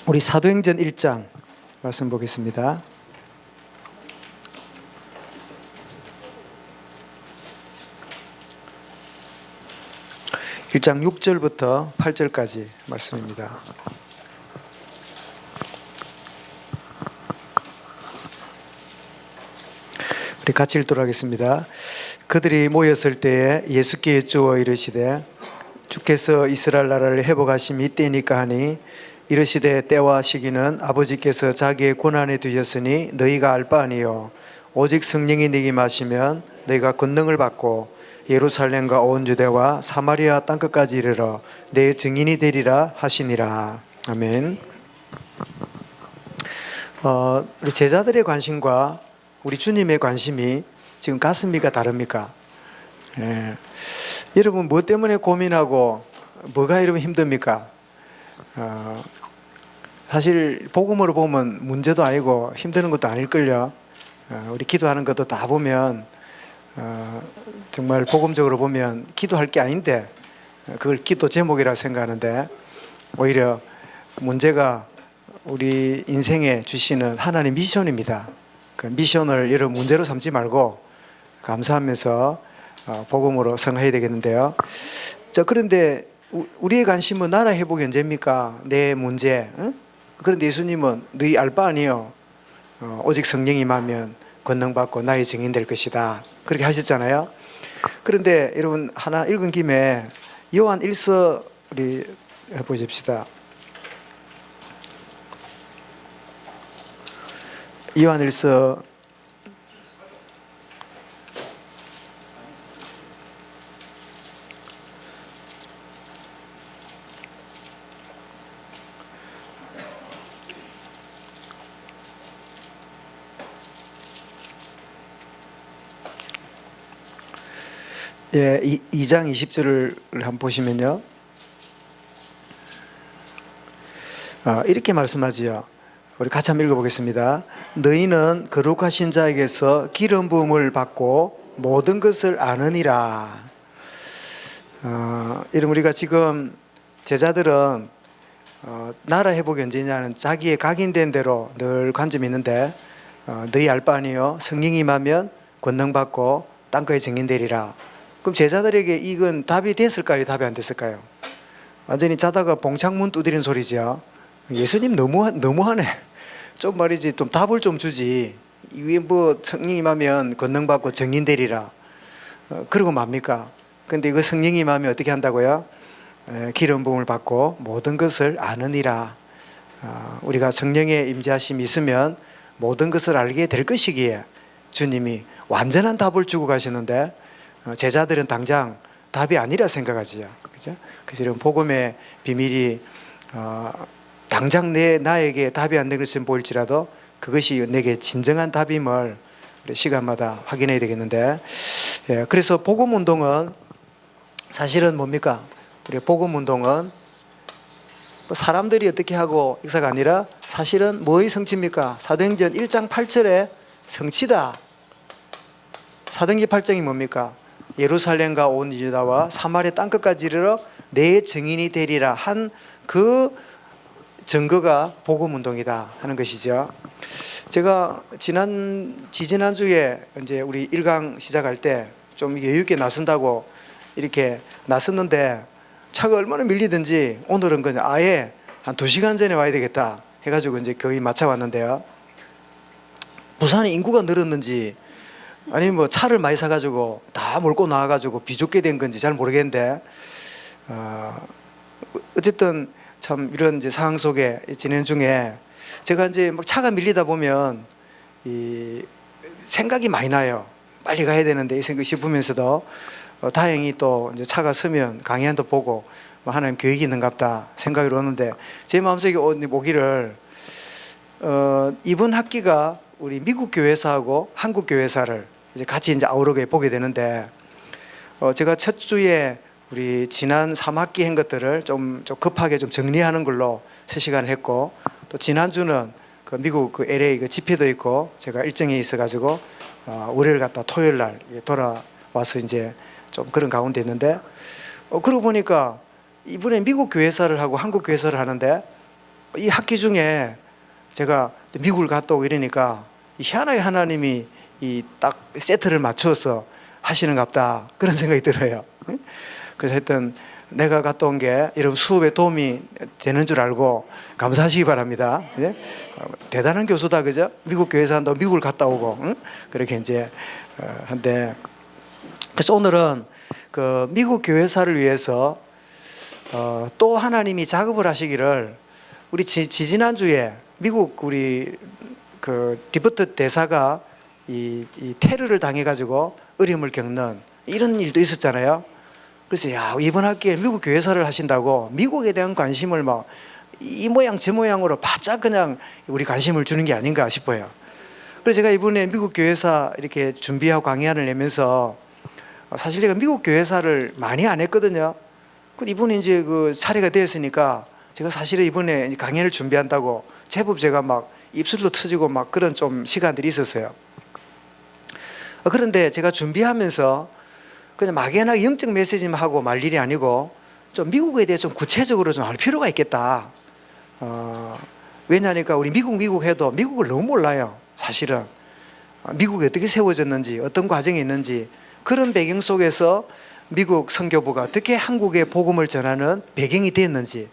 우리 사도행전 1장 말씀 보겠습니다. 1장 6절부터 8절까지 말씀입니다. 우리 같이 읽도록 하겠습니다. 그들이 모였을 때에 예수께 여쭈어 이르시되 주께서 이스라엘 나라를 회복하심이 이때니까 하니 이르시되 때와 시기는 아버지께서 자기의 권한에 두셨으니 너희가 알 바 아니요 오직 성령이 내게 임하시면 너희가 권능을 받고 예루살렘과 온 유대와 사마리아 땅끝까지 이르러 내 증인이 되리라 하시니라. 아멘. 우리 제자들의 관심과 우리 주님의 관심이 지금 가슴이가 다릅니까? 여러분 뭐 때문에 고민하고 뭐가 이러면 힘듭니까? 사실 복음으로 보면 문제도 아니고 힘드는 것도 아닐걸요. 우리 기도하는 것도 다 보면 정말 복음적으로 보면 기도할 게 아닌데 그걸 기도 제목이라 생각하는데 오히려 문제가 우리 인생에 주시는 하나님의 미션입니다. 그 미션을 여러분 문제로 삼지 말고 감사하면서 복음으로 생각해야 되겠는데요. 그런데 우리의 관심은 나라 회복이 언제입니까? 내 문제. 응? 그런데 예수님은 너희 알 바 아니요 오직 성령이 임하면 권능 받고 나의 증인 될 것이다. 그렇게 하셨잖아요. 그런데 여러분 하나 읽은 김에 요한 1서 우리 해보십시다. 요한 1서 예, 2장 20절을 한번 보시면요. 이렇게 말씀하지요. 우리 같이 한번 읽어보겠습니다. 너희는 거룩하신 자에게서 기름 부음을 받고 모든 것을 아느니라. 이런 우리가 지금 제자들은 나라 회복이 언제냐는 자기의 각인된 대로 늘 관점이 있는데 너희 알 바 아니요 성령이 임하면 권능 받고 땅거에 증인되리라. 그럼 제자들에게 이건 답이 됐을까요? 답이 안 됐을까요? 완전히 자다가 봉창문 두드리는 소리죠. 예수님 너무하네. 좀 말이지 좀 답을 좀 주지. 이게 뭐 성령 임하면 권능 받고 증인되리라. 그러고 맙니까? 근데 이거 성령 임하면 어떻게 한다고요? 기름 부음을 받고 모든 것을 아느니라. 우리가 성령의 임재하심이 있으면 모든 것을 알게 될 것이기에 주님이 완전한 답을 주고 가시는데 제자들은 당장 답이 아니라 생각하지요. 그죠? 그래서 이런 복음의 비밀이 당장 나에게 답이 안 되는 것은 보일지라도 그것이 내게 진정한 답임을 우리 시간마다 확인해야 되겠는데, 그래서 복음 운동은 사실은 뭡니까? 우리 복음 운동은 사람들이 어떻게 하고 역사가 아니라 사실은 뭐의 성취입니까? 사도행전 1장 8절의 성취다. 사도행전 8장이 뭡니까? 예루살렘과 온 유다와 사마리아 땅끝까지 이르러 내 증인이 되리라 한 그 증거가 복음 운동이다 하는 것이죠. 제가 지지난주에 이제 우리 1강 시작할 때 좀 여유 있게 나선다고 이렇게 나섰는데 차가 얼마나 밀리든지 오늘은 그냥 아예 한 2시간 전에 와야 되겠다 해가지고 이제 거의 맞춰 왔는데요. 부산의 인구가 늘었는지 아니면 뭐 차를 많이 사가지고 다 몰고 나와가지고 비좁게 된 건지 잘 모르겠는데 어쨌든 참 이런 이제 상황 속에 진행 중에 제가 이제 막 차가 밀리다 보면 이 생각이 많이 나요. 빨리 가야 되는데 이 생각 싶으면서도 다행히 또 이제 차가 서면 강의한도 보고 뭐 하나님 계획이 있는갑다 생각이 오는데 제 마음속에 오기를 이번 학기가 우리 미국 교회사하고 한국 교회사를 이제 같이 이제 아우르게 보게 되는데 제가 첫 주에 우리 지난 3학기 한 것들을 좀 급하게 좀 정리하는 걸로 3시간을 했고 또 지난주는 그 미국 그 LA 그 집회도 있고 제가 일정이 있어가지고 월요일 갔다 토요일 날 돌아와서 이제 좀 그런 가운데 있는데 그러고 보니까 이번에 미국 교회사를 하고 한국 교회사를 하는데 이 학기 중에 제가 미국을 갔다 오고 이러니까 희한하게 하나님이 이 딱 세트를 맞춰서 하시는갑다 그런 생각이 들어요. 그래서 하여튼 내가 갔다 온 게 이런 수업에 도움이 되는 줄 알고 감사하시기 바랍니다. 예? 대단한 교수다, 그죠? 미국 교회에서 한다고 미국을 갔다 오고, 응? 그렇게 이제 한데, 그래서 오늘은 그 미국 교회사를 위해서 또 하나님이 작업을 하시기를, 우리 지지난주에 미국 우리 그 리버트 대사가 이 테러를 당해가지고 어려움을 겪는 이런 일도 있었잖아요. 그래서 야, 이번 학기에 미국 교회사를 하신다고 미국에 대한 관심을 막 이 모양 저 모양으로 바짝 그냥 우리 관심을 주는 게 아닌가 싶어요. 그래서 제가 이번에 미국 교회사 이렇게 준비하고 강의안을 내면서 사실 제가 미국 교회사를 많이 안 했거든요. 근데 이번에 이제 그 사례가 되었으니까 제가 사실은 이번에 강의를 준비한다고 제법 제가 막 입술도 터지고 막 그런 좀 시간들이 있었어요. 그런데 제가 준비하면서 그냥 막연하게 영적 메시지만 하고 말 일이 아니고 좀 미국에 대해 좀 구체적으로 좀 알 필요가 있겠다. 왜냐하니까 우리 미국 해도 미국을 너무 몰라요. 사실은 미국이 어떻게 세워졌는지, 어떤 과정이 있는지, 그런 배경 속에서 미국 선교부가 어떻게 한국에 복음을 전하는 배경이 됐는지,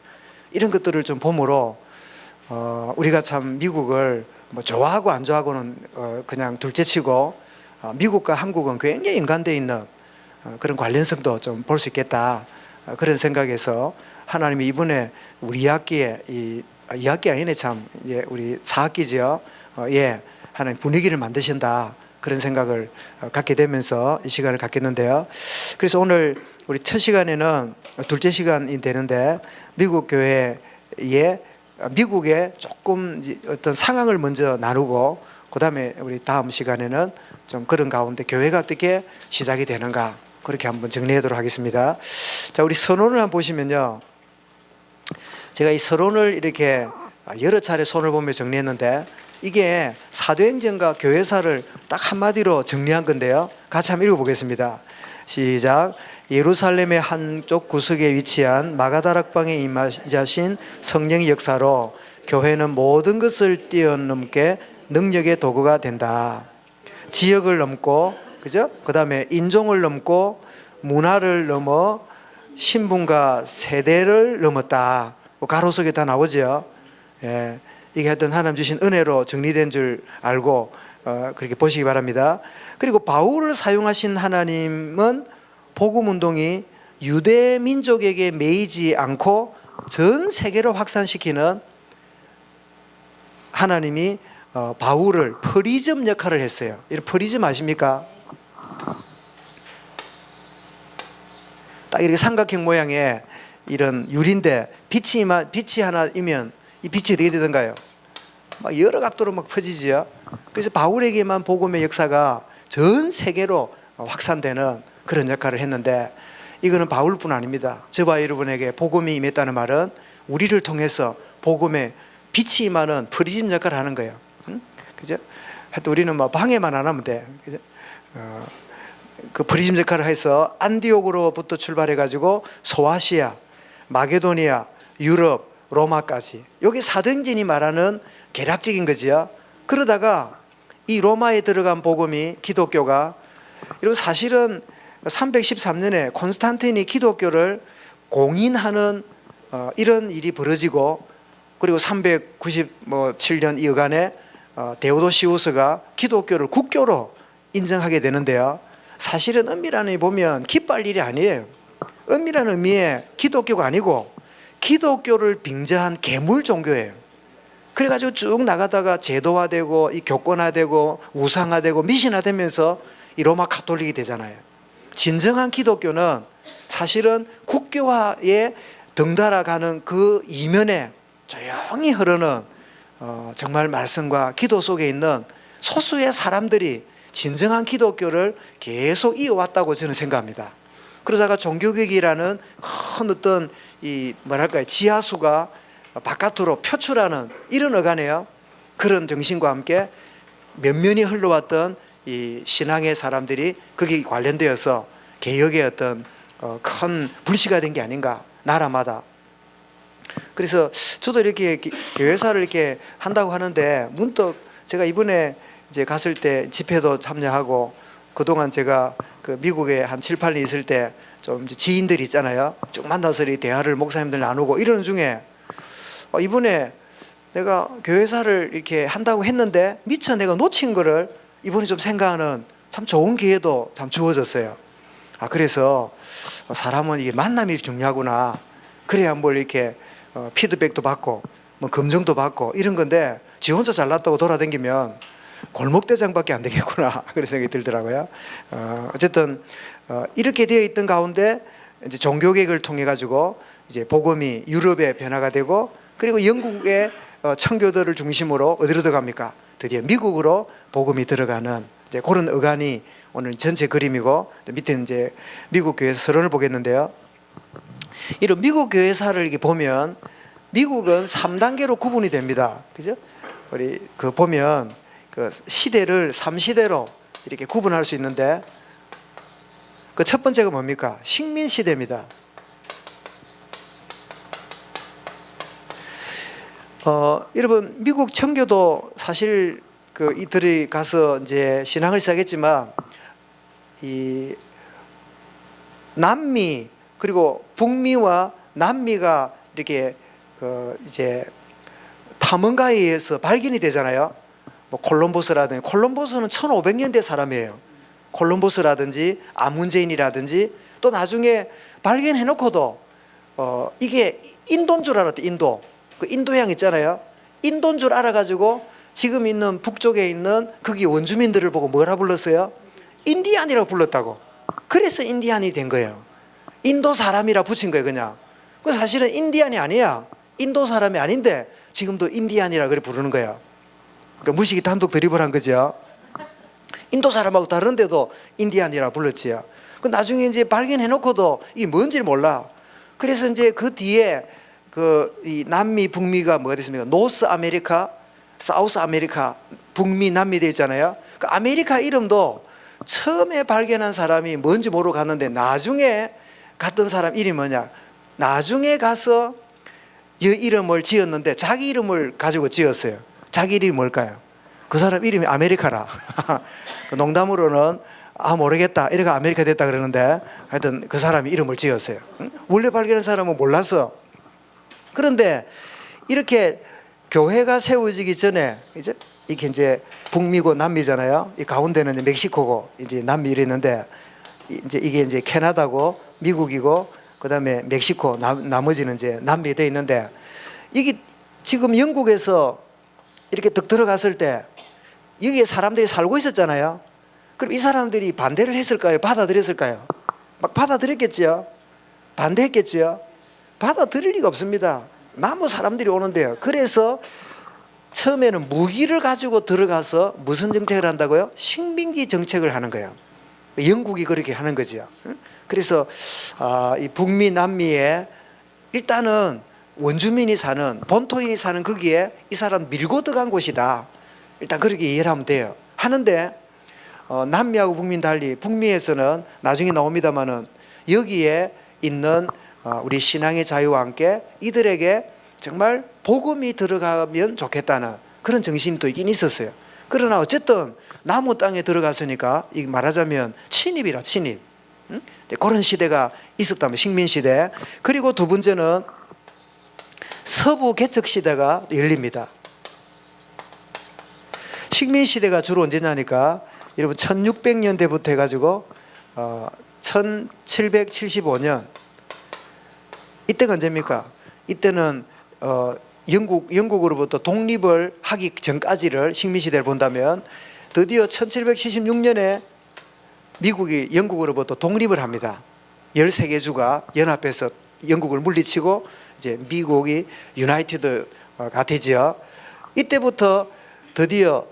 이런 것들을 좀 보므로 우리가 참 미국을 뭐 좋아하고 안 좋아하고는 그냥 둘째치고 미국과 한국은 굉장히 연관되어 있는 그런 관련성도 좀 볼 수 있겠다, 그런 생각에서 하나님이 이번에 우리 2학기에 2학기 아니네, 참 이제 우리 4학기죠. 예, 하나님 분위기를 만드신다, 그런 생각을 갖게 되면서 이 시간을 갖겠는데요. 그래서 오늘 우리 첫 시간에는 둘째 시간이 되는데 미국 교회의 미국의 조금 어떤 상황을 먼저 나누고, 그 다음에 우리 다음 시간에는 좀 그런 가운데 교회가 어떻게 시작이 되는가, 그렇게 한번 정리하도록 하겠습니다. 자, 우리 서론을 한번 보시면요, 제가 이 서론을 이렇게 여러 차례 손을 보며 정리했는데 이게 사도행전과 교회사를 딱 한마디로 정리한 건데요. 같이 한번 읽어보겠습니다. 시작. 예루살렘의 한쪽 구석에 위치한 마가다락방에 임하신 성령의 역사로 교회는 모든 것을 뛰어넘게 능력의 도구가 된다. 지역을 넘고, 그죠? 그 다음에 인종을 넘고 문화를 넘어 신분과 세대를 넘었다. 가로속에 다 나오죠. 예, 이게 하여튼 하나님 주신 은혜로 정리된 줄 알고 그렇게 보시기 바랍니다. 그리고 바울을 사용하신 하나님은 복음 운동이 유대 민족에게 매이지 않고 전 세계로 확산시키는, 하나님이 바울을 프리즘 역할을 했어요. 이런 프리즘 아십니까? 딱 이렇게 삼각형 모양의 이런 유리인데 빛이 하나이면 이 빛이 어떻게 되던가요? 막 여러 각도로 막 퍼지지요. 그래서 바울에게만 복음의 역사가 전 세계로 확산되는 그런 역할을 했는데, 이거는 바울뿐 아닙니다. 저와 여러분에게 복음이 임했다는 말은 우리를 통해서 복음의 빛이 임하는 프리즘 역할을 하는 거예요. 그죠? 하여튼 우리는 뭐 방해만 안 하면 돼. 그죠? 그 프리즘 역할을 해서 안디옥으로부터 출발해가지고 소아시아, 마게도니아, 유럽, 로마까지, 여기 사도행전이 말하는 개략적인 거지요. 그러다가 이 로마에 들어간 복음이, 기독교가, 여러분 사실은 313년에 콘스탄틴이 기독교를 공인하는 이런 일이 벌어지고, 그리고 397년 이어간에 데오도시우스가 기독교를 국교로 인정하게 되는데요. 사실은 엄밀한 의미 보면 기뻐할 일이 아니에요. 엄밀한 의미의 기독교가 아니고 기독교를 빙자한 괴물 종교예요. 그래가지고 쭉 나가다가 제도화되고 이 교권화되고 우상화되고 미신화되면서 이 로마 가톨릭이 되잖아요. 진정한 기독교는 사실은 국교화에 덩달아가는 그 이면에 조용히 흐르는 정말 말씀과 기도 속에 있는 소수의 사람들이 진정한 기독교를 계속 이어왔다고 저는 생각합니다. 그러다가 종교개혁이라는 큰 어떤 이 뭐랄까요, 지하수가 바깥으로 표출하는 이런 어간에요. 그런 정신과 함께 면면이 흘러왔던 이 신앙의 사람들이 거기 관련되어서 개혁의 어떤 큰 불씨가 된 게 아닌가, 나라마다. 그래서 저도 이렇게 교회사를 이렇게 한다고 하는데 문득 제가 이번에 이제 갔을 때 집회도 참여하고 그동안 제가 그 미국에 한 7, 8년 있을 때 좀 지인들이 있잖아요. 쭉 만나서 이 대화를 목사님들 나누고 이러는 중에 이번에 내가 교회사를 이렇게 한다고 했는데 미처 내가 놓친 거를 이번에 좀 생각하는 참 좋은 기회도 참 주어졌어요. 그래서 사람은 이게 만남이 중요하구나. 그래야 뭘 이렇게 피드백도 받고 뭐 검증도 받고 이런 건데 지 혼자 잘났다고 돌아다니면 골목대장밖에 안 되겠구나 그런 생각이 들더라고요. 어쨌든 이렇게 되어 있던 가운데 이제 종교개혁을 통해 가지고 이제 복음이 유럽에 변화가 되고 그리고 영국의 청교도를 중심으로 어디로 들어갑니까? 드디어 미국으로 복음이 들어가는 이제 그런 어간이 오늘 전체 그림이고 밑에 이제 미국 교회사 서론을 보겠는데요. 이런 미국 교회사를 이렇게 보면 미국은 3단계로 구분이 됩니다. 그죠? 우리 그 보면 그 시대를 3시대로 이렇게 구분할 수 있는데 그 첫 번째가 뭡니까? 식민 시대입니다. 여러분 미국 청교도 사실 그 이들이 가서 이제 신앙을 시작했지만 이 남미 그리고 북미와 남미가 이렇게 이제 탐험가에 의해서 발견이 되잖아요. 뭐 콜럼버스는 1500년대 사람이에요. 콜럼버스라든지 아문제인이라든지 또 나중에 발견해놓고도 이게 인도인 줄 알았대. 인도 그 인도양 있잖아요. 인도인 줄 알아가지고 지금 있는 북쪽에 있는 거기 원주민들을 보고 뭐라 불렀어요? 인디안이라고 불렀다고. 그래서 인디안이 된 거예요. 인도 사람이라 붙인 거예요. 그냥 그 사실은 인디안이 아니야. 인도 사람이 아닌데 지금도 인디안이라 그래 부르는 거예요. 그러니까 무식이 단독 드립을 한 거죠. 인도 사람하고 다른데도 인디안이라 불렀지요. 그 나중에 이제 발견해놓고도 이게 뭔지를 몰라. 그래서 이제 그 뒤에 이 남미 북미가 뭐가 됐습니까? 노스 아메리카, 사우스 아메리카, 북미 남미 돼 있잖아요. 그 아메리카 이름도 처음에 발견한 사람이 뭔지 모르고 갔는데 나중에 갔던 사람 이름이 뭐냐? 나중에 가서 이 이름을 지었는데 자기 이름을 가지고 지었어요. 자기 이름이 뭘까요? 그 사람 이름이 아메리카라. 농담으로는 모르겠다 이래가 아메리카 됐다 그러는데 하여튼 그 사람이 이름을 지었어요. 원래 발견한 사람은 몰랐어. 그런데 이렇게 교회가 세워지기 전에 이게 이제 북미고 남미잖아요. 이 가운데는 이제 멕시코고 이제 남미 이랬는데 이제 이게 이제 캐나다고 미국이고 그다음에 멕시코 나머지는 이제 남미에 돼 있는데 이게 지금 영국에서 이렇게 득 들어갔을 때 여기에 사람들이 살고 있었잖아요. 그럼 이 사람들이 반대를 했을까요? 받아들였을까요? 막 받아들였겠지요. 반대했겠지요. 받아들일 리가 없습니다. 너무 사람들이 오는데요. 그래서 처음에는 무기를 가지고 들어가서 무슨 정책을 한다고요? 식민지 정책을 하는 거예요. 영국이 그렇게 하는 거죠. 그래서 이 북미 남미에 일단은 원주민이 사는 본토인이 사는 거기에 이 사람 밀고 들어간 곳이다. 일단 그렇게 이해를 하면 돼요. 하는데 남미하고 북미는 달리 북미에서는 나중에 나옵니다마는 여기에 있는 우리 신앙의 자유와 함께 이들에게 정말 복음이 들어가면 좋겠다는 그런 정신이 또 있긴 있었어요. 그러나 어쨌든 남의 땅에 들어갔으니까 이 말하자면 침입이라 침입. 그런 시대가 있었다면 식민시대. 그리고 두 번째는 서부 개척 시대가 열립니다. 식민시대가 주로 언제냐니까 여러분 1600년대부터 해가지고 1775년 이때가 언제입니까? 이때는 영국으로부터 독립을 하기 전까지를 식민시대를 본다면 드디어 1776년에 미국이 영국으로부터 독립을 합니다. 13개 주가 연합해서 영국을 물리치고 이제 미국이 유나이티드가 되지요. 이때부터 드디어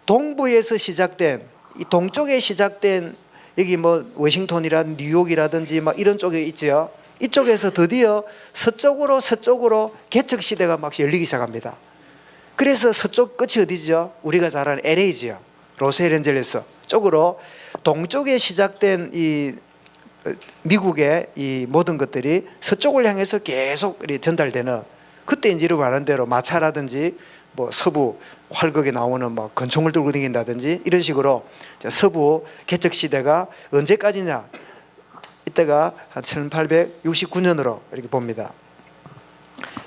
동부에서 시작된 이 동쪽에 시작된 여기 뭐 워싱턴이라든지 뉴욕이라든지 막 이런 쪽에 있지요. 이쪽에서 드디어 서쪽으로 개척 시대가 막 열리기 시작합니다. 그래서 서쪽 끝이 어디죠? 우리가 잘 아는 LA지요. 로스앤젤레스 쪽으로 동쪽에 시작된 이 미국의 이 모든 것들이 서쪽을 향해서 계속 전달되는 그때 이제 이러고 말하는 대로 마차라든지 뭐 서부 활극에 나오는 뭐 권총을 들고 다닌다든지 이런 식으로 서부 개척 시대가 언제까지냐, 이때가 한 1869년으로 이렇게 봅니다.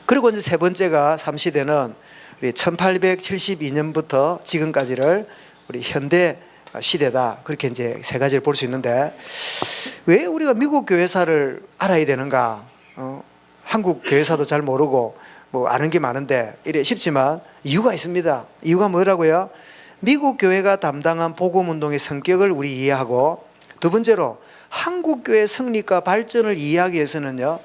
그리고 이제 세 번째가 3시대는 우리 1872년부터 지금까지를 우리 현대 시대다, 그렇게 이제 세 가지를 볼 수 있는데, 왜 우리가 미국 교회사를 알아야 되는가? 한국 교회사도 잘 모르고 뭐 아는 게 많은데 이래 싶지만 이유가 있습니다. 이유가 뭐라고요? 미국 교회가 담당한 복음 운동의 성격을 우리 이해하고, 두 번째로 한국 교회 성립과 발전을 이해하기 위해서는요,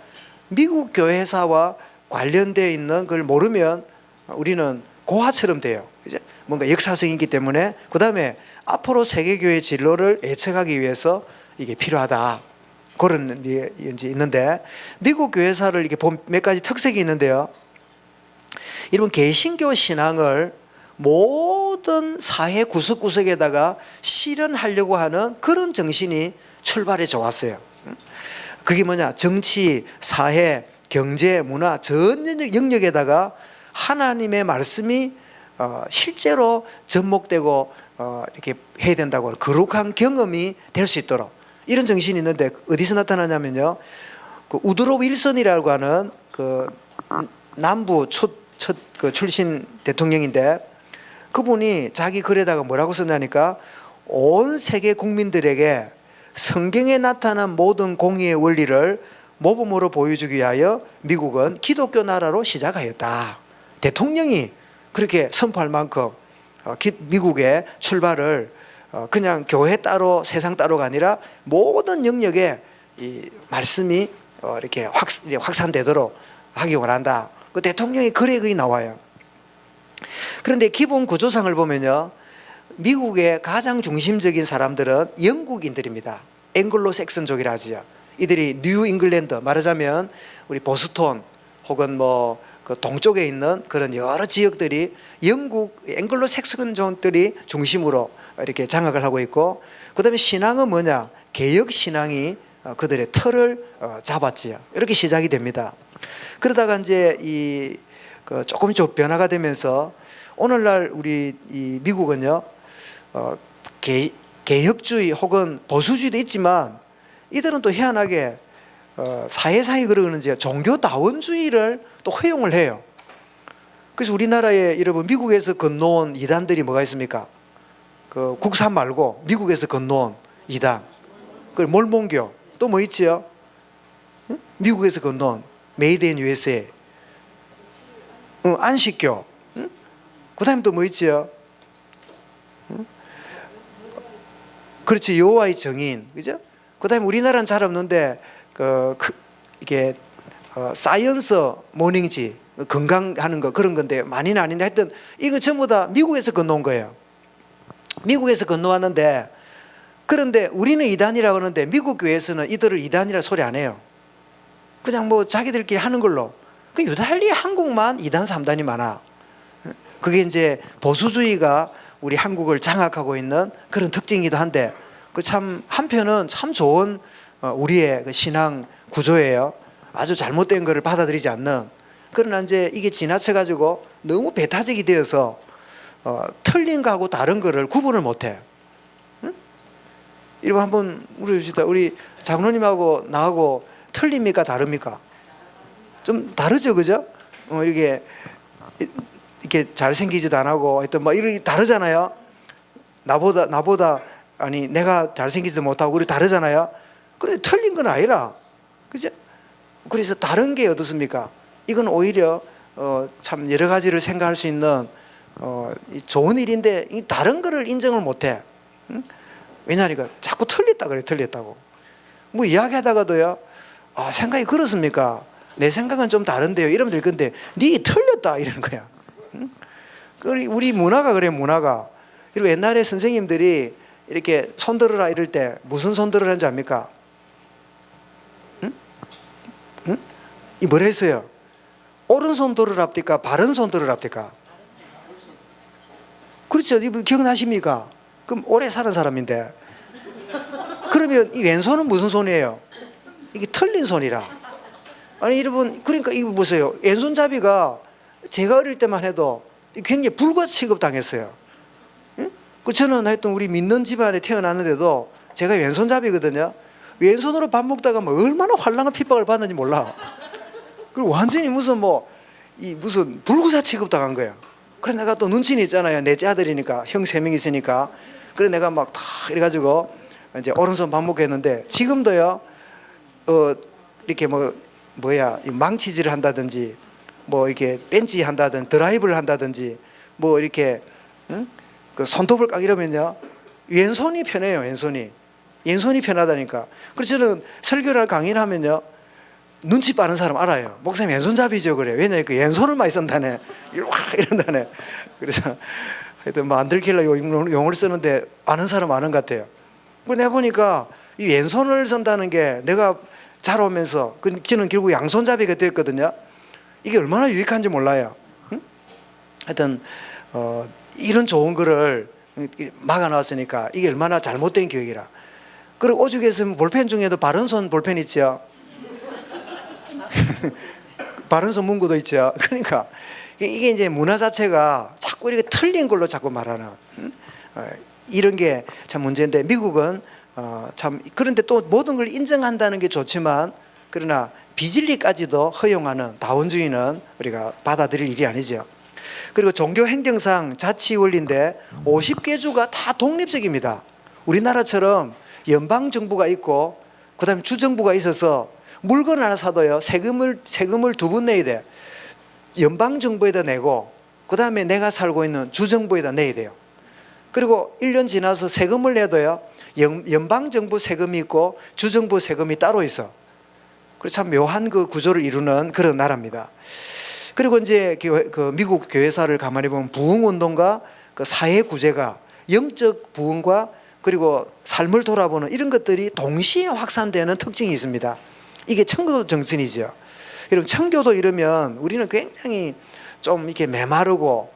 미국 교회사와 관련되어 있는 걸 모르면 우리는 고화처럼 돼요. 이제 뭔가 역사성이 있기 때문에, 그 다음에 앞으로 세계교회 진로를 예측하기 위해서 이게 필요하다, 그런 이제 있는데, 미국 교회사를 이렇게 보면 몇 가지 특색이 있는데요. 이런 개신교 신앙을 모든 사회 구석구석에다가 실현하려고 하는 그런 정신이 출발해 좋았어요. 그게 뭐냐? 정치, 사회, 경제, 문화 전 영역에다가 하나님의 말씀이 실제로 접목되고 이렇게 해야 된다고, 거룩한 경험이 될 수 있도록, 이런 정신이 있는데, 어디서 나타나냐면요, 그 우드로 윌슨이라고 하는 그 남부 첫 그 출신 대통령인데, 그분이 자기 글에다가 뭐라고 썼냐니까, 온 세계 국민들에게 성경에 나타난 모든 공의의 원리를 모범으로 보여주기 위하여 미국은 기독교 나라로 시작하였다. 대통령이 그렇게 선포할 만큼 미국의 출발을 그냥 교회 따로 세상 따로가 아니라 모든 영역에 이 말씀이 이렇게 확산되도록 하기 원한다. 그 대통령의 글에 거의 나와요. 그런데 기본 구조상을 보면요, 미국의 가장 중심적인 사람들은 영국인들입니다. 앵글로색슨족이라 하지요. 이들이 뉴 잉글랜드, 말하자면 우리 보스턴 혹은 뭐 그 동쪽에 있는 그런 여러 지역들이 영국 앵글로색슨족들이 중심으로 이렇게 장악을 하고 있고, 그다음에 신앙은 뭐냐? 개혁 신앙이 그들의 틀을 잡았지요. 이렇게 시작이 됩니다. 그러다가 이제 이 조금씩 변화가 되면서 오늘날 우리 이 미국은요, 개혁주의 혹은 보수주의도 있지만, 이들은 또 희한하게 사회상이 그러는지 종교다원주의를 또 허용을 해요. 그래서 우리나라에 여러분 미국에서 건너온 이단들이 뭐가 있습니까? 그 국산 말고 미국에서 건너온 이단, 그 몰몬교, 또 뭐 있지요? 미국에서 건너온 메이드 인 USA, 안식교, 그 다음에 또 뭐 있지요? 그렇지, 여호와의 증인, 그죠? 그 다음에 우리나라는 잘 없는데 이게 사이언스 모닝지, 건강하는 거, 그런 건데 많이는 아닌데, 하여튼 이거 전부 다 미국에서 건너온 거예요. 미국에서 건너왔는데, 그런데 우리는 이단이라고 하는데 미국 교회에서는 이들을 이단이라 소리 안 해요. 그냥 뭐 자기들끼리 하는 걸로. 그 유달리 한국만 2단 3단이 많아. 그게 이제 보수주의가 우리 한국을 장악하고 있는 그런 특징이기도 한데, 그 참 한편은 참 좋은 우리의 그 신앙 구조예요. 아주 잘못된 것을 받아들이지 않는. 그러나 이제 이게 지나쳐 가지고 너무 배타적이 되어서 틀린 거하고 다른 거를 구분을 못해. 이거 한번 우리 장로님하고 나하고 틀립니까, 다릅니까? 좀 다르죠, 그죠? 이렇게 잘생기지도 안 하고 하여튼 뭐 이렇게 다르잖아요. 나보다 아니 내가 잘생기지도 못하고 우리 다르잖아요. 그래, 틀린 건 아니라, 그죠? 그래서 다른 게 어떻습니까? 이건 오히려 참 여러 가지를 생각할 수 있는 좋은 일인데, 이 다른 거를 인정을 못해. 왜냐하니까 자꾸 틀렸다 그래, 틀렸다고. 뭐 이야기하다가도요, 생각이 그렇습니까? 내 생각은 좀 다른데요, 이러면 될 건데, 네 틀렸다 이러는 거야. 우리 문화가 그래, 문화가. 그리고 옛날에 선생님들이 이렇게 손들어라 이럴 때 무슨 손들으라는지 압니까? 이 뭘 했어요? 오른손 들으랍니까? 바른손 들으랍니까? 그렇죠. 이분 기억나십니까? 그럼 오래 사는 사람인데. 그러면 이 왼손은 무슨 손이에요? 이게 틀린 손이라. 아니 여러분, 그러니까 이거 보세요. 왼손잡이가 제가 어릴 때만 해도 굉장히 불과 취급당했어요. 응? 그 저는 하여튼 우리 믿는 집안에 태어났는데도 제가 왼손잡이거든요. 왼손으로 밥 먹다가 뭐 얼마나 환랑한 핍박을 받는지 몰라. 그리고 완전히 무슨 무슨 불구사 취급당한 거예요. 그래서 내가 또 눈치는 있잖아요. 넷째 아들이니까, 형 3명 있으니까. 그래 내가 막 다 이래가지고 이제 오른손 밥 먹게 했는데, 지금도요 이렇게 이 망치질을 한다든지 뭐 이렇게 벤치 한다든지 드라이브를 한다든지 뭐 이렇게 그 손톱을 깎 이러면요 왼손이 편해요. 왼손이 편하다니까. 그래서 저는 설교를 강의를 하면요 눈치 빠른 사람 알아요. 목사님 왼손잡이죠 그래. 왜냐면 그 왼손을 많이 쓴다네. 이런다네. 그래서 하여튼 뭐 안 들킬라 용어를 쓰는데 아는 사람 아는 것 같아요. 내가 보니까 이 왼손을 쓴다는 게 내가 자라오면서 저는 결국 양손잡이가 됐거든요. 이게 얼마나 유익한지 몰라요. 응? 하여튼 이런 좋은 거를 막아놨으니까 이게 얼마나 잘못된 교육이라. 그리고 오죽했으면 볼펜 중에도 바른손 볼펜 있죠. 바른손 문구도 있죠. 그러니까 이게 이제 문화 자체가 자꾸 이렇게 틀린 걸로 자꾸 말하는 이런 게 참 문제인데, 미국은 참 그런데 또 모든 걸 인정한다는 게 좋지만 그러나 비진리까지도 허용하는 다원주의는 우리가 받아들일 일이 아니죠. 그리고 종교 행정상 자치 원리인데 50개 주가 다 독립적입니다. 우리나라처럼 연방 정부가 있고 그다음에 주정부가 있어서 물건 하나 사도요 세금을 2번 내야 돼. 연방 정부에다 내고 그다음에 내가 살고 있는 주정부에다 내야 돼요. 그리고 1년 지나서 세금을 내도요 연방 정부 세금이 있고 주정부 세금이 따로 있어. 그래서 참 묘한 그 구조를 이루는 그런 나라입니다. 그리고 이제 그 미국 교회사를 가만히 보면 부흥 운동과 그 사회 구제가 영적 부흥과 그리고 삶을 돌아보는 이런 것들이 동시에 확산되는 특징이 있습니다. 이게 청교도 정신이죠. 여러분 청교도 이러면 우리는 굉장히 좀 이렇게 메마르고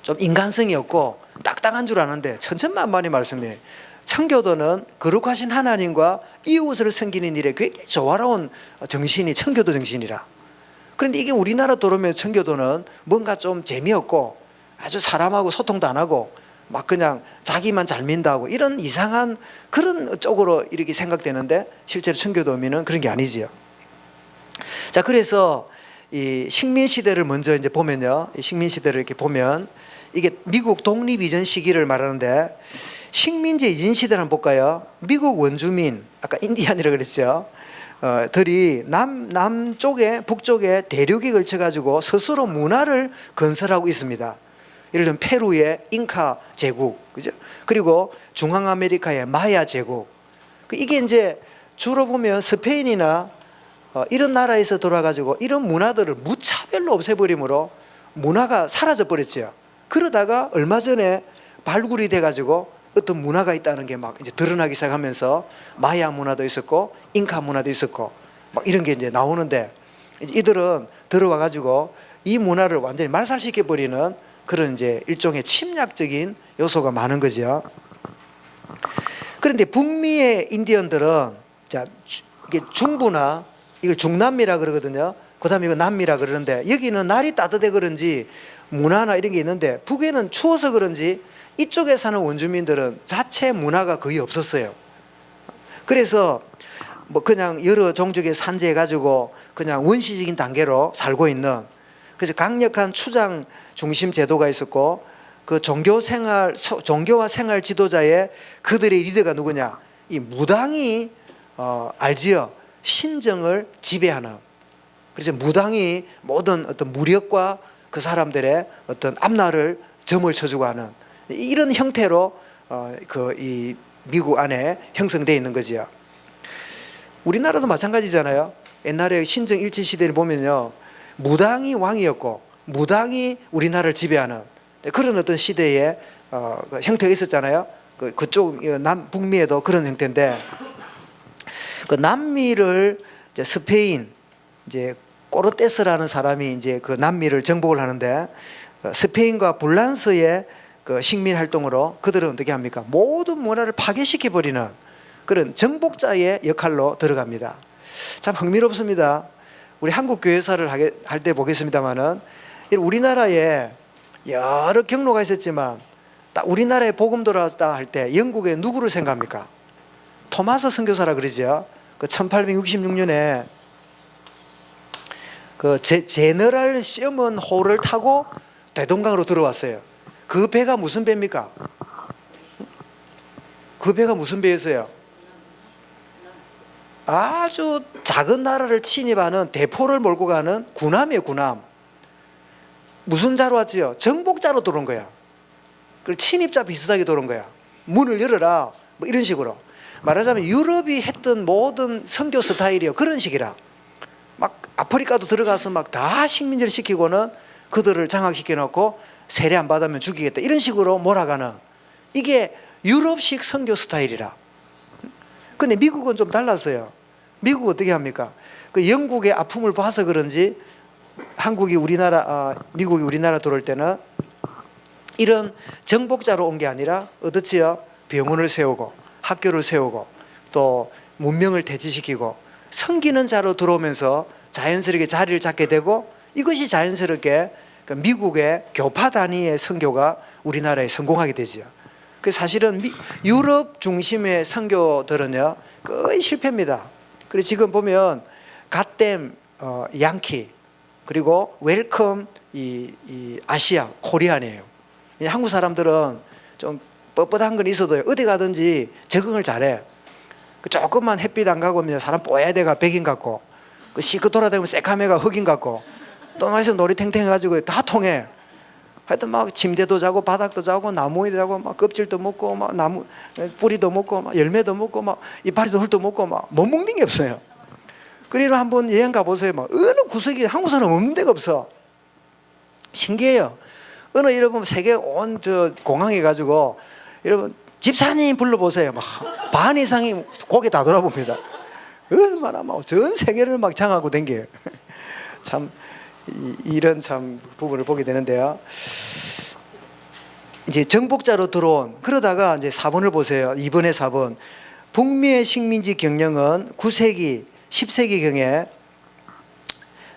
좀 인간성이 없고 딱딱한 줄 아는데 천천만만히 말씀해. 청교도는 거룩하신 하나님과 이웃을 섬기는 일에 굉장히 조화로운 정신이 청교도 정신이라. 그런데 이게 우리나라 들어오면 청교도는 뭔가 좀 재미없고 아주 사람하고 소통도 안 하고 막 그냥 자기만 잘 민다고 이런 이상한 그런 쪽으로 이렇게 생각되는데, 실제로 청교도 의미는 그런 게 아니지요. 자, 그래서 이 식민 시대를 먼저 이제 보면요, 이 식민 시대를 이렇게 보면 이게 미국 독립 이전 시기를 말하는데, 식민지 이전 시대를 한번 볼까요? 미국 원주민, 아까 인디안이라고 그랬죠. 들이 남쪽에 북쪽에 대륙에 걸쳐 가지고 스스로 문화를 건설하고 있습니다. 예를 들면 페루의 잉카 제국, 그죠? 그리고 중앙 아메리카의 마야 제국. 이게 이제 주로 보면 스페인이나 이런 나라에서 돌아가지고 이런 문화들을 무차별로 없애버림으로 문화가 사라져 버렸죠. 그러다가 얼마 전에 발굴이 돼가지고 어떤 문화가 있다는 게 막 이제 드러나기 시작하면서 마야 문화도 있었고 잉카 문화도 있었고 막 이런 게 이제 나오는데, 이들은 들어와가지고 이 문화를 완전히 말살시켜 버리는 그런 이제 일종의 침략적인 요소가 많은 거죠. 그런데 북미의 인디언들은 자 이게 중부나 이걸 중남미라 그러거든요. 그다음에 이거 남미라 그러는데, 여기는 날이 따뜻해 그런지 문화나 이런 게 있는데 북에는 추워서 그런지 이쪽에 사는 원주민들은 자체 문화가 거의 없었어요. 그래서 뭐 그냥 여러 종족에 산재해 가지고 그냥 원시적인 단계로 살고 있는, 그래서 강력한 추장 중심 제도가 있었고, 그 종교와 생활 지도자의 그들의 리더가 누구냐? 이 무당이 알지요? 신정을 지배하는. 그래서 무당이 모든 어떤 무력과 그 사람들의 어떤 앞날을 점을 쳐주고 하는 이런 형태로 이 미국 안에 형성되어 있는 거지요. 우리나라도 마찬가지잖아요. 옛날에 신정 일제 시대를 보면요, 무당이 왕이었고 무당이 우리나라를 지배하는 그런 어떤 시대의 형태가 있었잖아요. 그쪽 북미에도 그런 형태인데, 그 남미를 이제 스페인 이제 꼬르테스라는 사람이 이제 그 남미를 정복을 하는데, 스페인과 불란서의 그 식민 활동으로 그들은 어떻게 합니까? 모든 문화를 파괴시켜 버리는 그런 정복자의 역할로 들어갑니다. 참 흥미롭습니다. 우리 한국 교회사를 할 때 보겠습니다만은 우리나라에 여러 경로가 있었지만 딱 우리나라에 복음 들어왔다 할 때 영국에 누구를 생각합니까? 토마스 선교사라 그러죠. 그 1866년에 그 제너럴 시먼 호를 타고 대동강으로 들어왔어요. 그 배가 무슨 배입니까? 그 배가 무슨 배였어요? 아주 작은 나라를 침입하는 대포를 몰고 가는 군함이에요, 군함. 무슨 자로 왔지요? 정복자로 들어온 거야. 그리고 침입자 비슷하게 들어온 거야. 문을 열어라, 뭐 이런 식으로. 말하자면 유럽이 했던 모든 선교 스타일이요, 그런 식이라. 막 아프리카도 들어가서 막 다 식민지를 시키고는 그들을 장악시켜 놓고 세례 안 받으면 죽이겠다, 이런 식으로 몰아가는, 이게 유럽식 선교 스타일이라. 근데 미국은 좀 달랐어요. 미국 어떻게 합니까? 그 영국의 아픔을 봐서 그런지 미국이 우리나라 들어올 때는 이런 정복자로 온 게 아니라 어떻지요? 병원을 세우고 학교를 세우고 또 문명을 대치시키고 섬기는 자로 들어오면서 자연스럽게 자리를 잡게 되고, 이것이 자연스럽게 미국의 교파 단위의 선교가 우리나라에 성공하게 되죠. 그 사실은 유럽 중심의 선교들은요 거의 실패입니다. 그리고 지금 보면 갓댐 양키, 그리고 웰컴 이 아시아 코리안이에요. 한국 사람들은 좀 뻣뻣한 건 있어도 어디 가든지 적응을 잘해. 조금만 햇빛 안 가고 사람 뽀야 돼가 백인 같고, 그 시커 돌아다니면 새카매가 흑인 같고, 또 말씀 놀이 탱탱해가지고 다 통해. 하여튼 막 침대도 자고 바닥도 자고 나무에 자고 막 껍질도 먹고 막 나무 뿌리도 먹고 막 열매도 먹고 막 이파리도 흙도 먹고 막 못 먹는 게 없어요. 그리고 한번 여행 가보세요. 막 어느 구석에 한국 사람 없는 데가 없어. 신기해요. 어느 여러분 세계 온 저 공항에 가지고 여러분 집사님 불러보세요. 막 반 이상이 고개 다 돌아봅니다. 얼마나 막 전 세계를 막 장하고 댕겨요. 참 이런 참 부분을 보게 되는데요. 이제 정복자로 들어온, 그러다가 이제 4번을 보세요. 2번의 4번. 북미의 식민지 경영은 9세기, 10세기경에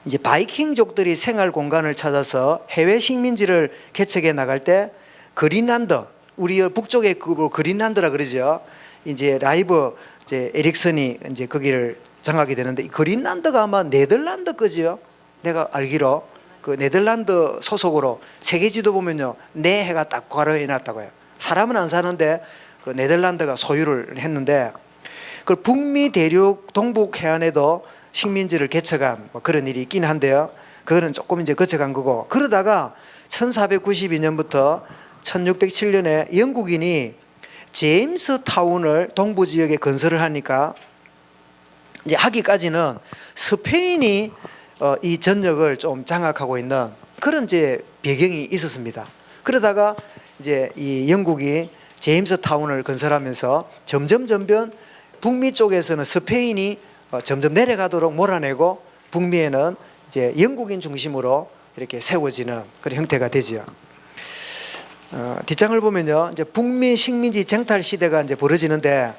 이제 바이킹족들이 생활 공간을 찾아서 해외 식민지를 개척해 나갈 때 그린란드, 우리 북쪽의 그린란드라 그러죠. 이제 라이브 이제 에릭슨이 이제 거기를 장하게 되는데, 이 그린란드가 아마 네덜란드 거지요. 내가 알기로 그 네덜란드 소속으로 세계 지도 보면요, 네 해가 딱 괄호해 놨다고요. 사람은 안 사는데 그 네덜란드가 소유를 했는데, 그 북미 대륙 동북 해안에도 식민지를 개척한 뭐 그런 일이 있긴 한데요. 그거는 조금 이제 거쳐간 거고, 그러다가 1492년부터 1607년에 영국인이 제임스 타운을 동부 지역에 건설을 하니까 이제 하기까지는 스페인이 이 전역을 좀 장악하고 있는 그런 이제 배경이 있었습니다. 그러다가 이제 이 영국이 제임스 타운을 건설하면서 점점 북미 쪽에서는 스페인이 점점 내려가도록 몰아내고, 북미에는 이제 영국인 중심으로 이렇게 세워지는 그런 형태가 되지요. 뒷장을 보면요, 이제 북미 식민지 쟁탈 시대가 이제 벌어지는데,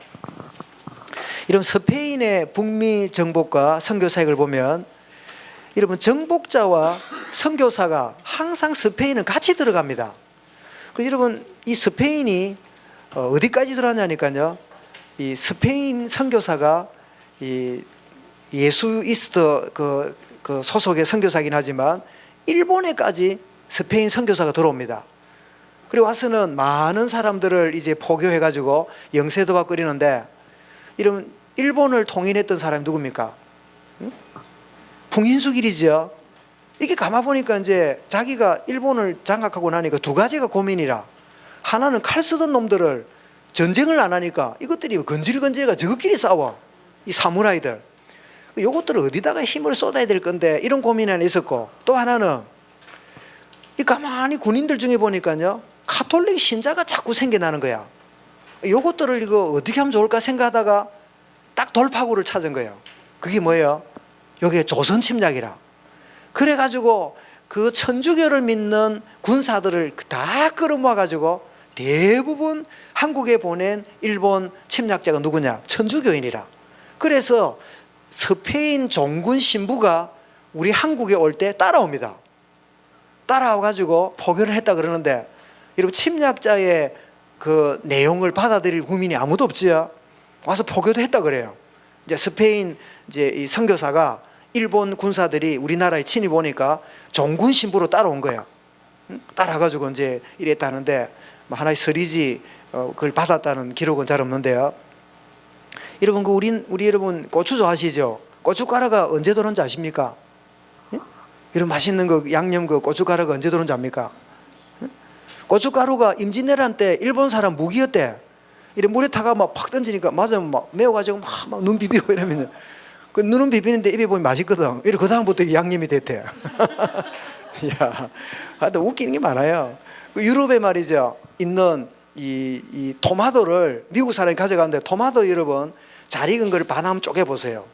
이런 스페인의 북미 정복과 선교 사역을 보면, 여러분 정복자와 선교사가 항상 스페인은 같이 들어갑니다. 그리고 여러분 이 스페인이 어디까지 들어왔냐니까요, 이 스페인 선교사가 이 예수이스트 그 소속의 선교사긴 하지만 일본에까지 스페인 선교사가 들어옵니다. 그리고 와서는 많은 사람들을 이제 포교해가지고 영세도 받고 이러는데, 이러면 일본을 통일했던 사람이 누굽니까? 풍인수길이죠. 이게 가만 보니까 이제 자기가 일본을 장악하고 나니까 두 가지가 고민이라. 하나는 칼 쓰던 놈들을 전쟁을 안 하니까 이것들이 건질건질해가 저것끼리 싸워. 이 사무라이들. 요것들을 어디다가 힘을 쏟아야 될 건데, 이런 고민이 하나 있었고, 또 하나는 이 가만히 군인들 중에 보니까요, 카톨릭 신자가 자꾸 생겨나는 거야. 요것들을 이거 어떻게 하면 좋을까 생각하다가 딱 돌파구를 찾은 거예요. 그게 뭐예요? 여기에 조선 침략이라. 그래가지고 그 천주교를 믿는 군사들을 다 끌어모아가지고 대부분 한국에 보낸 일본 침략자가 누구냐? 천주교인이라. 그래서 스페인 종군 신부가 우리 한국에 올 때 따라옵니다. 따라와가지고 포교를 했다 그러는데, 여러분 침략자의 그 내용을 받아들일 국민이 아무도 없지요. 와서 포교도 했다 그래요. 이제 스페인 이제 이 선교사가 일본 군사들이 우리나라에 침입 오니까 종군 신부로 따라온 거예요. 따라가지고 이제 이랬다는데, 뭐 하나의 서리지 그걸 받았다는 기록은 잘 없는데요. 여러분 우리 여러분 고추 좋아하시죠? 고춧가루가 언제 들어온지 아십니까? 예? 이런 맛있는 거 양념 그 고춧가루가 언제 들어온지 압니까? 예? 고춧가루가 임진왜란 때 일본 사람 무기였대. 이래 물에 타가 막 팍 던지니까 맞으면 막 매워가지고 막 눈 비비고 이러면 그 눈은 비비는데 입에 보면 맛있거든. 이래 그 다음부터 양념이 됐대. 야, 하여튼 웃기는 게 많아요. 그 유럽에 말이죠 있는 이 토마토를 미국 사람이 가져가는데, 토마토 여러분 잘 익은 걸 반 한번 쪼개 보세요.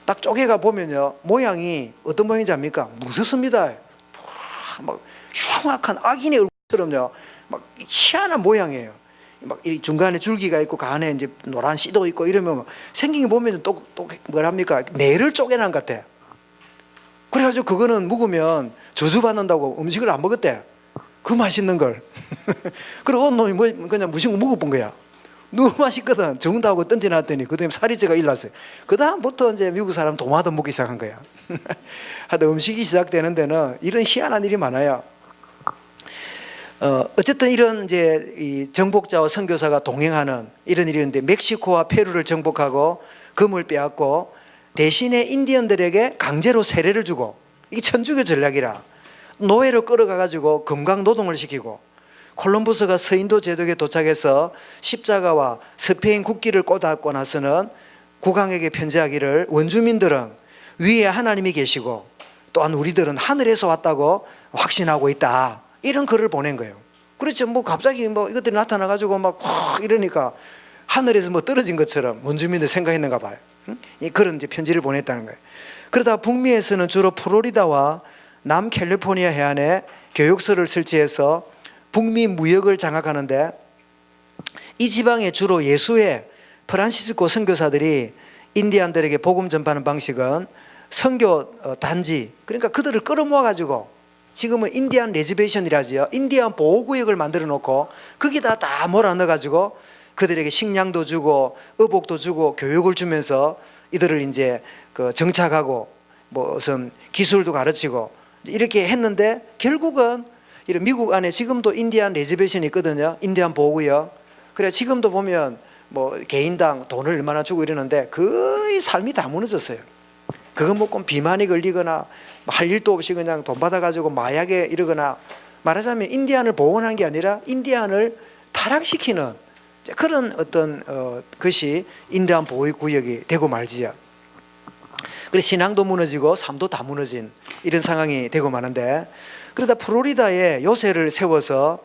딱 쪼개가 보면요 모양이 어떤 모양인지 압니까? 무섭습니다. 막 흉악한 악인의 얼굴처럼요 막 희한한 모양이에요. 막 이 중간에 줄기가 있고 그 안에 이제 노란 씨도 있고 이러면 생긴 게 보면 또 뭐랍니까? 매를 쪼개난 것 같아. 그래가지고 그거는 묵으면 저주받는다고 음식을 안 먹었대. 그 맛있는 걸. 그리고 놈이 뭐 그냥 무식 먹어본 거야. 너무 맛있거든. 정다하고 던져놨더니 그 다음에 살이제가 일났어요. 그 다음부터 이제 미국 사람 도마도 먹기 시작한 거야. 하여튼 음식이 시작되는 데는 이런 희한한 일이 많아요. 어쨌든 이런 이제 이 정복자와 선교사가 동행하는 이런 일이었는데, 멕시코와 페루를 정복하고 금을 빼앗고 대신에 인디언들에게 강제로 세례를 주고, 이게 천주교 전략이라 노예로 끌어가가지고 금강 노동을 시키고, 콜럼부스가 서인도 제독에 도착해서 십자가와 스페인 국기를 꽂았고 나서는 국왕에게 편지하기를 원주민들은 위에 하나님이 계시고 또한 우리들은 하늘에서 왔다고 확신하고 있다, 이런 글을 보낸 거예요. 그렇죠. 뭐 갑자기 뭐 이것들이 나타나가지고 막 이러니까 하늘에서 뭐 떨어진 것처럼 원주민들 생각했는가 봐요. 그런 이제 편지를 보냈다는 거예요. 그러다 북미에서는 주로 플로리다와 남캘리포니아 해안에 교육소를 설치해서 북미 무역을 장악하는데, 이 지방에 주로 예수의 프란시스코 선교사들이 인디안들에게 복음 전파하는 방식은 선교 단지, 그러니까 그들을 끌어모아 가지고 지금은 인디안 레지베이션이라지요. 인디안 보호구역을 만들어 놓고 거기다 다 몰아넣어 가지고 그들에게 식량도 주고 의복도 주고 교육을 주면서 이들을 이제 그 정착하고 무슨 기술도 가르치고 이렇게 했는데, 결국은 이런 미국 안에 지금도 인디안 레지베이션이 있거든요. 인디안 보호구역. 그래 지금도 보면 뭐 개인당 돈을 얼마나 주고 이러는데 거의 삶이 다 무너졌어요. 그거 먹고 비만이 걸리거나 할 일도 없이 그냥 돈 받아가지고 마약에 이러거나, 말하자면 인디안을 보호하는 게 아니라 인디안을 타락시키는 그런 어떤 것이 인디안 보호구역이 되고 말지요. 그래서 신앙도 무너지고 삶도 다 무너진 이런 상황이 되고 마는데, 그러다 플로리다에 요새를 세워서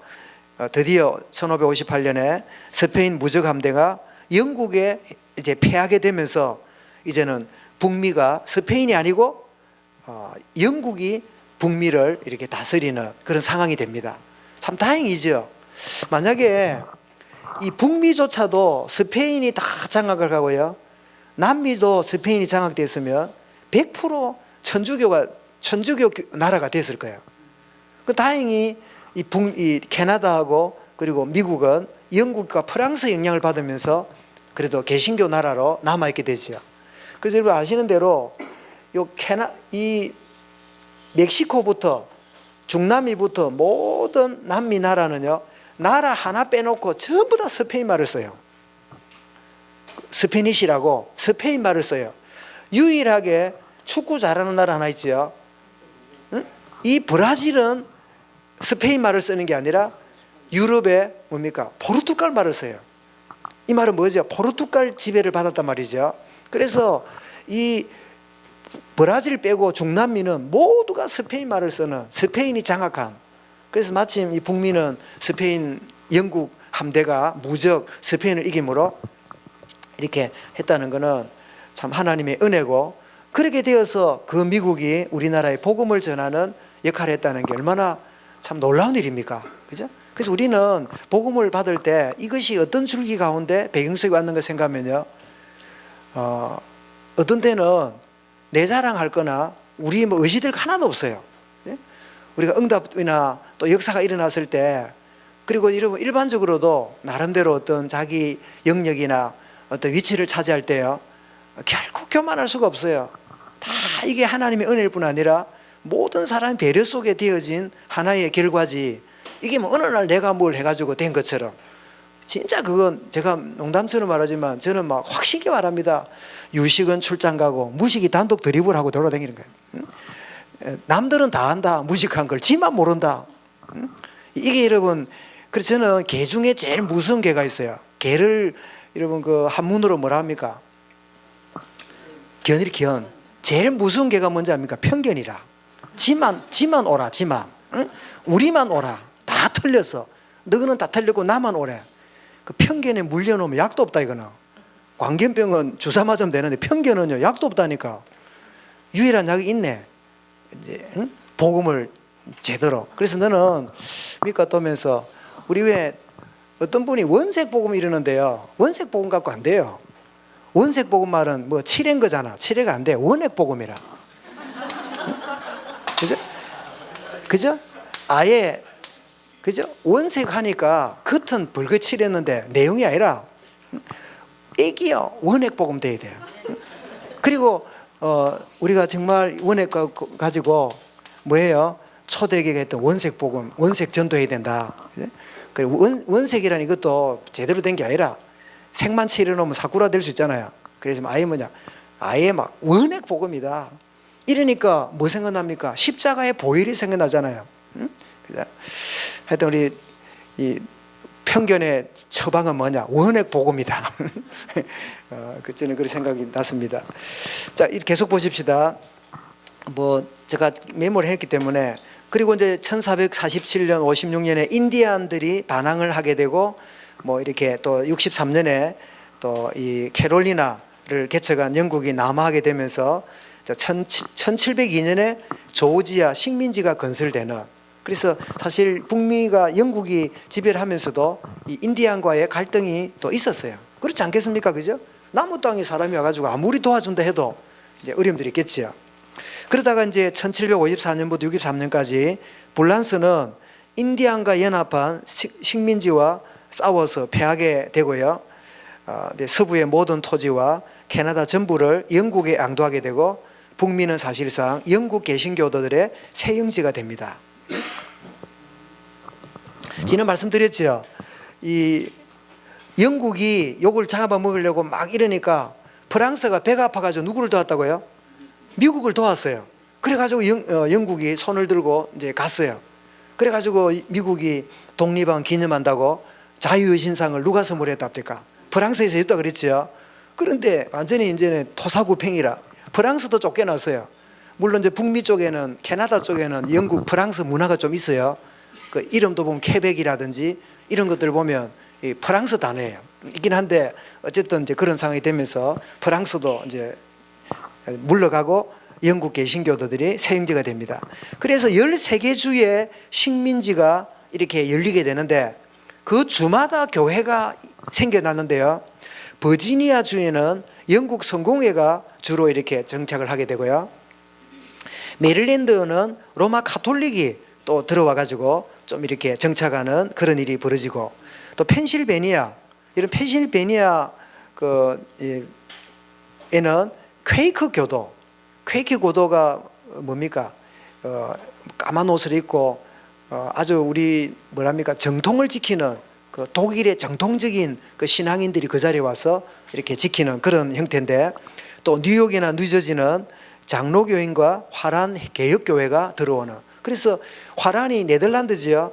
드디어 1558년에 스페인 무적 함대가 영국에 이제 패하게 되면서 이제는 북미가 스페인이 아니고 영국이 북미를 이렇게 다스리는 그런 상황이 됩니다. 참 다행이죠. 만약에 이 북미조차도 스페인이 다 장악을 하고요, 남미도 스페인이 장악됐으면 100% 천주교 나라가 됐을 거예요. 그 다행히 이 캐나다하고 그리고 미국은 영국과 프랑스 영향을 받으면서 그래도 개신교 나라로 남아있게 되죠. 그래서 여러분 아시는 대로 이 멕시코부터 중남미부터 모든 남미 나라는요, 나라 하나 빼놓고 전부 다 스페인 말을 써요. 스페니시라고 스페인 말을 써요. 유일하게 축구 잘하는 나라 하나 있지요. 응? 이 브라질은 스페인 말을 쓰는 게 아니라 유럽의 뭡니까? 포르투갈 말을 써요. 이 말은 뭐죠? 포르투갈 지배를 받았단 말이죠. 그래서 이 브라질 빼고 중남미는 모두가 스페인 말을 쓰는, 스페인이 장악한, 그래서 마침 이 북미는 스페인 영국 함대가 무적 스페인을 이김으로 이렇게 했다는 것은 참 하나님의 은혜고, 그렇게 되어서 그 미국이 우리나라에 복음을 전하는 역할을 했다는 게 얼마나 참 놀라운 일입니까? 그죠? 그래서 우리는 복음을 받을 때 이것이 어떤 줄기 가운데 배경 속에 왔는가 생각하면요, 어떤 때는 내 자랑할 거나 우리 뭐 의지될 거 하나도 없어요. 예? 우리가 응답이나 또 역사가 일어났을 때, 그리고 여러분 일반적으로도 나름대로 어떤 자기 영역이나 어떤 위치를 차지할 때요, 결코 교만할 수가 없어요. 다 이게 하나님의 은혜일 뿐 아니라 모든 사람 배려 속에 되어진 하나의 결과지, 이게 뭐 어느 날 내가 뭘 해가지고 된 것처럼, 진짜 그건 제가 농담처럼 말하지만 저는 막 확실히 말합니다. 유식은 출장 가고 무식이 단독 드리블 하고 돌아다니는 거예요. 남들은 다 안다, 무식한 걸. 지만 모른다. 이게 여러분, 그래서 저는 개 중에 제일 무서운 개가 있어요. 개를 여러분 그 한문으로 뭐라 합니까? 견이 견. 제일 무서운 개가 뭔지 압니까? 편견이라. 지만 오라, 지만. 응? 우리만 오라. 다 틀렸어. 너는 다 틀렸고 나만 오래. 그 편견에 물려놓으면 약도 없다 이거는. 광견병은 주사 맞으면 되는데 편견은요 약도 없다니까. 유일한 약이 있네. 이제 응? 복음을 제대로. 그래서 너는 믿고 떠면서 우리 왜 어떤 분이 원색 복음 이러는데요. 원색 복음 갖고 안 돼요. 원색 복음 말은 뭐 칠해인 거잖아. 칠해가 안 돼. 원액 복음이라. 응? 그죠? 그죠? 아예 그죠? 원색 하니까 겉은 붉게 칠했는데 내용이 아니라 애기요 원액 복음 돼야 돼요. 그리고 우리가 정말 원액 가지고 뭐예요? 초대교회가 했던 원색 복음, 원색 전도해야 된다. 원색이라는 이것도 제대로 된 게 아니라 색만 칠해놓으면 사쿠라 될 수 있잖아요. 그래서 아예 뭐냐, 아예 막 원액 복음이다. 이러니까 뭐 생각납니까? 십자가의 보혈이 생각나잖아요. 응? 하여튼 우리 이 편견의 처방은 뭐냐? 원액 복음이다. 저는 그런 생각이 났습니다. 자, 계속 보십시다. 뭐 제가 메모를 했기 때문에. 그리고 이제 1447년, 56년에 인디안들이 반항을 하게 되고, 뭐 이렇게 또 63년에 또 이 캐롤리나를 개척한 영국이 남하하게 되면서 1702년에 조지아 식민지가 건설되는. 그래서 사실 북미가 영국이 지배를 하면서도 이 인디안과의 갈등이 또 있었어요. 그렇지 않겠습니까? 그죠? 남의 땅에 사람이 와가지고 아무리 도와준다 해도 이제 어려움들이 있겠지요. 그러다가 이제 1754년부터 63년까지 불란스는 인디안과 연합한 식민지와 싸워서 패하게 되고요. 서부의 모든 토지와 캐나다 전부를 영국에 양도하게 되고, 북미는 사실상 영국 개신교도들의 세형지가 됩니다. 지난 말씀드렸죠. 이 영국이 욕을 잡아먹으려고 막 이러니까 프랑스가 배가 아파가지고 누구를 도왔다고요? 미국을 도왔어요. 그래가지고 영국이 손을 들고 이제 갔어요. 그래가지고 미국이 독립왕 기념한다고 자유의 신상을 누가 선물했답니까? 프랑스에서 했다 그랬지요. 그런데 완전히 이제는 토사구팽이라 프랑스도 쫓겨났어요. 물론 이제 북미 쪽에는, 캐나다 쪽에는 영국, 프랑스 문화가 좀 있어요. 그 이름도 보면 케벡이라든지 이런 것들 보면 이 프랑스 단어예요. 있긴 한데 어쨌든 이제 그런 상황이 되면서 프랑스도 이제 물러가고 영국 개신교도들이 세형제가 됩니다. 그래서 13개 주의 식민지가 이렇게 열리게 되는데 그 주마다 교회가 생겨났는데요. 버지니아 주에는 영국 성공회가 주로 이렇게 정착을 하게 되고요. 메릴랜드는 로마 카톨릭이 또 들어와 가지고 좀 이렇게 정착하는 그런 일이 벌어지고, 또 펜실베니아, 이런 펜실베니아 에는 퀘이크 교도, 퀘이크 교도가 뭡니까? 까만 옷을 입고 아주 우리 뭐랍니까? 정통을 지키는 그 독일의 정통적인 그 신앙인들이 그 자리에 와서 이렇게 지키는 그런 형태인데, 또 뉴욕이나 뉴저지는 장로교인과 화란 개혁교회가 들어오는. 그래서 화란이 네덜란드지요.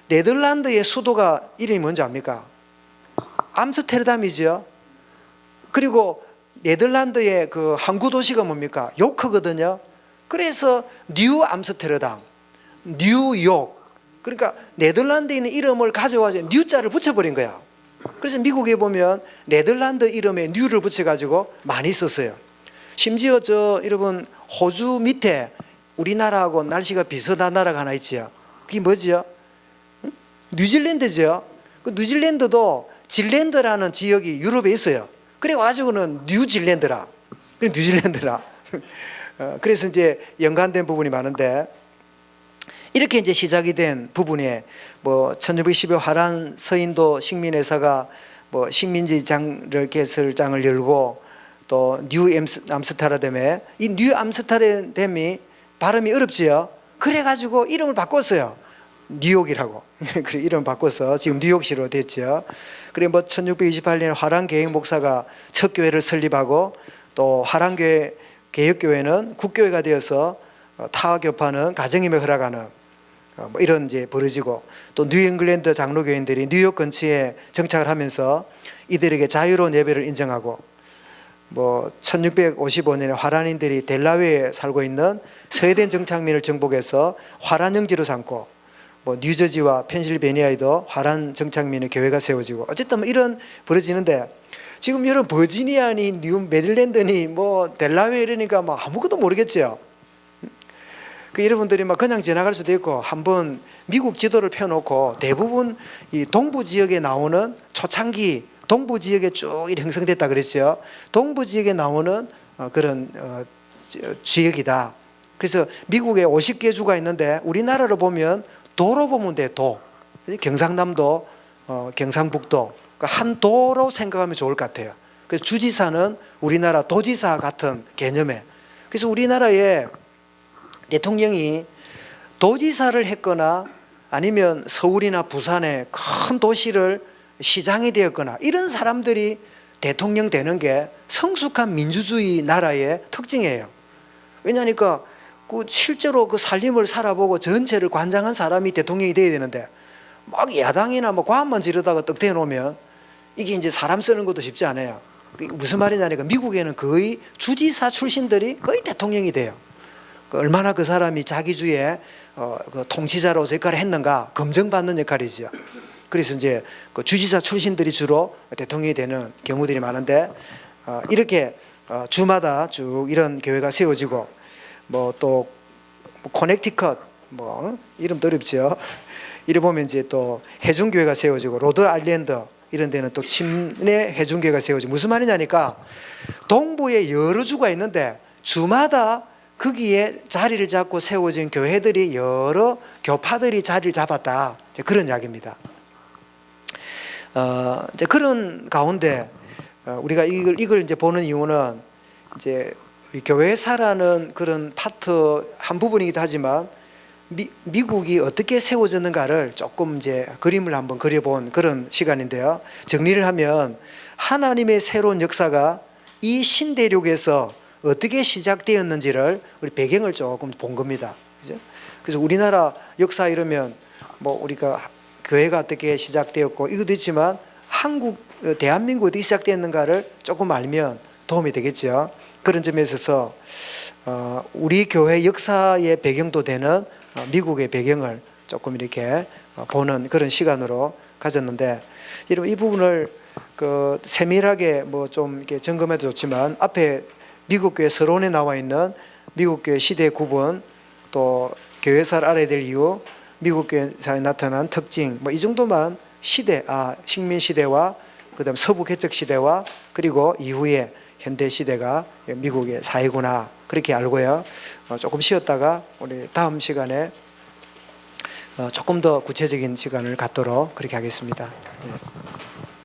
네덜란드의 수도가 이름이 뭔지 압니까? 암스테르담이지요. 그리고 네덜란드의 그 항구 도시가 뭡니까? 요크거든요. 그래서 뉴 암스테르담, 뉴욕. 그러니까 네덜란드에 있는 이름을 가져와서 뉴자를 붙여버린 거야. 그래서 미국에 보면 네덜란드 이름에 뉴를 붙여가지고 많이 썼어요. 심지어 여러분 호주 밑에 우리나라하고 날씨가 비슷한 나라가 하나 있지요. 그게 뭐지요? 뉴질랜드죠. 그 뉴질랜드도 질랜드라는 지역이 유럽에 있어요. 그래가지고는 뉴질랜드라. 그래 뉴질랜드라. 그래서 이제 연관된 부분이 많은데 이렇게 이제 시작이 된 부분에 뭐 1612 화란 서인도 식민회사가 뭐 식민지 장을 개설장을 열고 또 뉴 암스테르담에 이 뉴 암스테르담이 발음이 어렵지요. 그래가지고 이름을 바꿨어요. 뉴욕이라고. 그래 이름 바꿔서 지금 뉴욕시로 됐죠. 그래 뭐 1628년 화란 개혁 목사가 첫 교회를 설립하고 또 화란교회 개혁교회는 국교회가 되어서 타교파는 가정임에 허락하는 뭐 이런 이제 벌어지고 또 뉴잉글랜드 장로교인들이 뉴욕 근처에 정착을 하면서 이들에게 자유로운 예배를 인정하고 뭐 1655년에 화란인들이 델라웨어에 살고 있는 스웨덴 정착민을 정복해서 화란 영지로 삼고 뭐 뉴저지와 펜실베니아에도 화란 정착민의 교회가 세워지고 어쨌든 뭐 이런 벌어지는데 지금 이런 버지니아니 뉴 메릴랜드니 뭐 델라웨어 이러니까 뭐 아무것도 모르겠죠. 그 여러분들이 막 그냥 지나갈 수도 있고 한번 미국 지도를 펴놓고 대부분 이 동부 지역에 나오는 초창기 동부 지역에 쭉 형성됐다 그랬죠. 동부 지역에 나오는 그런 지역이다. 그래서 미국에 50개 주가 있는데 우리나라로 보면 도로 보면 돼. 도. 경상남도, 경상북도. 한 도로 생각하면 좋을 것 같아요. 그래서 주지사는 우리나라 도지사 같은 개념에. 그래서 우리나라에 대통령이 도지사를 했거나 아니면 서울이나 부산의 큰 도시를 시장이 되었거나 이런 사람들이 대통령 되는 게 성숙한 민주주의 나라의 특징이에요. 왜냐하니까 그 실제로 그 살림을 살아보고 전체를 관장한 사람이 대통령이 돼야 되는데 막 야당이나 뭐 과함만 지르다가 떡 대놓으면 이게 이제 사람 쓰는 것도 쉽지 않아요. 무슨 말이냐니까 미국에는 거의 주지사 출신들이 거의 대통령이 돼요. 얼마나 그 사람이 자기 주에 그 통치자로서 역할을 했는가 검증받는 역할이죠. 그래서 이제 그 주지사 출신들이 주로 대통령이 되는 경우들이 많은데 이렇게 주마다 쭉 이런 교회가 세워지고 뭐 또 코넥티컷 뭐 이름도 어렵죠. 이래 보면 이제 또 해중교회가 세워지고 로드 아일랜드 이런 데는 또 침례 해중교회가 세워지고 무슨 말이냐니까 동부에 여러 주가 있는데 주마다 거기에 자리를 잡고 세워진 교회들이 여러 교파들이 자리를 잡았다. 이제 그런 이야기입니다. 이제 그런 가운데 우리가 이걸 이제 보는 이유는 이제 우리 교회사라는 그런 파트 한 부분이기도 하지만 미국이 어떻게 세워졌는가를 조금 이제 그림을 한번 그려본 그런 시간인데요. 정리를 하면 하나님의 새로운 역사가 이 신대륙에서 어떻게 시작되었는지를 우리 배경을 조금 본 겁니다. 그죠? 그래서 우리나라 역사 이러면 뭐 우리가 교회가 어떻게 시작되었고 이것도 있지만 한국 대한민국 어떻게 시작되었는가를 조금 알면 도움이 되겠죠. 그런 점에 있어서 우리 교회 역사의 배경도 되는 미국의 배경을 조금 이렇게 보는 그런 시간으로 가졌는데 여러분 이 부분을 그 세밀하게 뭐 좀 이렇게 점검해도 좋지만 앞에 미국 교회 서론에 나와 있는 미국 교회 시대 구분 또 교회사를 알아야 될 이유 미국 교회사에 나타난 특징 뭐 이 정도만 시대 식민 시대와 그다음 서부 개척 시대와 그리고 이후에 현대 시대가 미국의 사회구나 그렇게 알고요. 조금 쉬었다가 우리 다음 시간에 조금 더 구체적인 시간을 갖도록 그렇게 하겠습니다. 예.